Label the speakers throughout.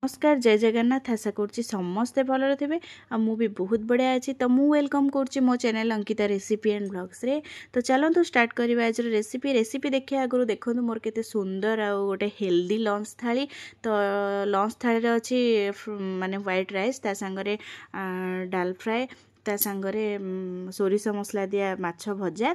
Speaker 1: नमस्कार जय जगन्नाथ आशा करुँची समस्ते भलरे थे आ मु भी बहुत बढ़िया अच्छी तो मु वेलकम करुँची मो channel Ankita recipe and blogs रे। तो चलतु स्टार्ट करवा आज रेसिपी देखिए आगु देखो मोर केते सुंदर आ गोटे हेल्दी लंच थाली। तो लंच थाली अच्छी माने व्हाइट राइस ता सांगरे डाल फ्राए ता सांगरे सोरिष मसला दिया माछ भजा।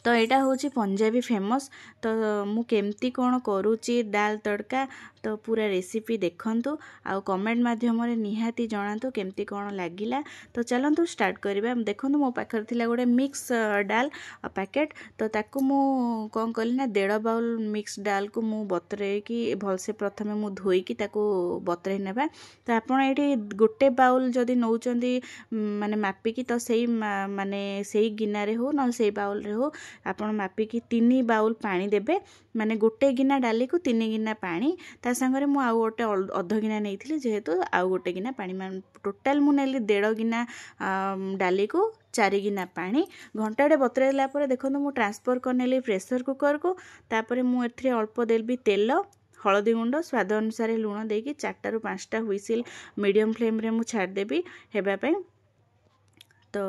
Speaker 1: तो यहाँ हूँ पंजाबी फेमस। तो मु केमती कौन करुच्ची दाल तड़का तो पूरा रेसिपी देखंतु आउ कमेंट माध्यम निहाती जनातु केमती कौन लगिला। तो चलतु स्टार्ट करवा। देखो मो पाखर थिला गोटे मिक्स डाल पैकेट तो ताकू मु कौन कली ना 1.5 बाउल मिक्स डाल को मु बतरेकी भलसे प्रथमे मु धोईकी ताकू बतरे नेबा। तो आपण ये गोटे बाउल जदि नौचंदी माने मापिकी तो सही माने सही गिनारे हो न सही बाउल रे हो आपण मापिकी 3 बाउल पानी देबे। माने गोटे गिना डाली को 3 गिना पानी ता संगरे मु आउ गोटे अध गिना नेइथिली जेहेतु आउ गोटे गिना पानी मान टोटाल मु नेली 1.5 गिना डाली को 4 गिना पानी घंटाटे बतरेला पर देखो मु ट्रांसफर कर नेली प्रेशर कुकर को। तापर मु एथरे अल्प देबी तेल हलदी गुंड स्वाद अनुसार लुण देकी 4 ରୁ 5टा हुइसिल मीडियम फ्लेम रे मु छाड़ देबी हेबा पई। तो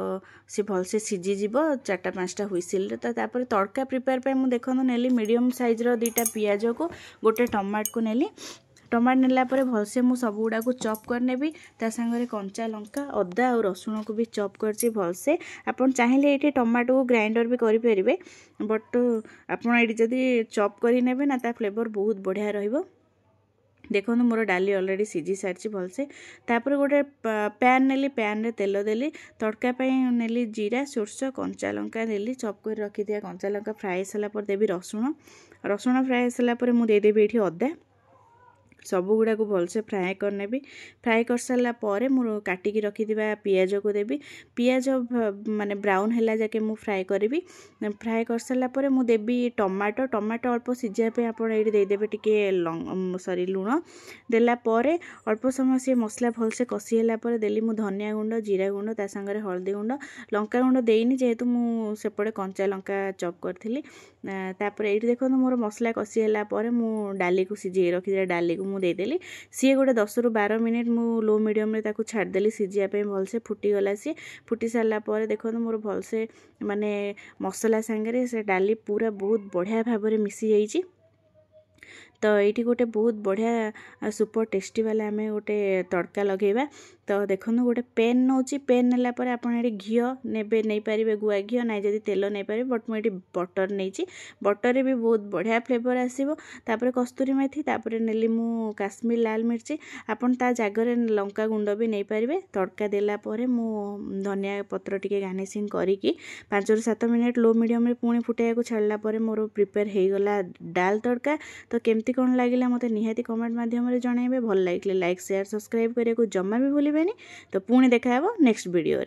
Speaker 1: सी भलसे सीझीज 4टा 5टा हुइसिल रे। तो तापर तड़का प्रिपेयर पे मु देखो नेली मीडियम साइज रो 2टा पियाज को गोटे टमाट को नेली। टमाट नेला परे भलसे मु सब गुडा को चॉप कर नेबी ता संगरे कंचा लंका अदा और रसुण को भी चॉप करची भलसे। आपण चाहिले एठी टमाटो को ग्राइंडर भी करि परिबे बट आपण एठी जदी चॉप करि नेबे ना ता फ्लेवर बहुत बढ़िया रहइबो। देखो मोर डाली ऑलरेडी सीझी सारी भलसे। तापर गोटे पैन नेली पैन रे तेल देली तड़का पे नेली जीरा सोरस कंचा लंका देली चॉप कर रखी दिया कंचा लंका फ्राए सला पर देबी रसुण फ्राए सला पर मु दे देबी एठी अदा सब गुड़ा को भलसे फ्राए करनेबी। फ्राए कर सारा पर मु काटिकी रखिथिबा पियाज को देबी। पियाज माने ब्राउन हैला जाके मु फ्राए करी। फ्राए कर सारा पर मु देबी टमाटो अल्प सिझा पे आपण एठी दे देबे टिके सॉरी लुण देला पर अल्प समय से मसला भलसे कसी हैला पर देली मु धनिया गुंड जीरा गुंड ता संगरे हल्दी गुंड लंका गुंड देइनी जेहेतु मु सेपटे कंचा लंका चॉप करथिली। तापर एठी देखो मोर मसला कसी हैला पर मु डाली को सिझे रखि डाली को मु देदेली सी गोटे 10 ରୁ 12 मिनिट मु लो मीडियम रे ताकू छाड़देली सिझिया पे भलसे फुटी गला। सी फुटी सारा पर देखो मोर भलसे माने मसला संगे से डाली पूरा बहुत बढ़िया भाव में मिसी जाइए। तो ये गोटे बहुत बढ़िया सुपर टेस्टी वाला आम गोटे तड़का लगेगा। तो देखो गोटे पेन नौची पेन नेला पर आप घी नेबे नहीं पारे गुआ घी ना जदि तेल नहीं पारे बट मुझे बटर नहीं बटर भी बहुत बढ़िया फ्लेवर आसो। तापर कस्तूरी मेथी तापर नेली मु काश्मीर लाल मिर्ची आपन ता जगह लंका गुंड भी नहीं पारे। तड़का देला पर मु धनिया पत्र टिके गार्निशिंग करिकी 5 ରୁ 7 मिनिट लो मीडियम रे पुणी फुटाइया को छाड़ला पर मोर प्रिपेयर हो गला डाल तड़का। तो केमती कौन लगिला मते निहाती कमेंट माध्यम रे जणाइबे। भल लागिले लाइक शेयर सब्सक्राइब करिया को जम्मा भी भूलिबेनी। तो पुणी देखा नेक्स्ट वीडियो रे।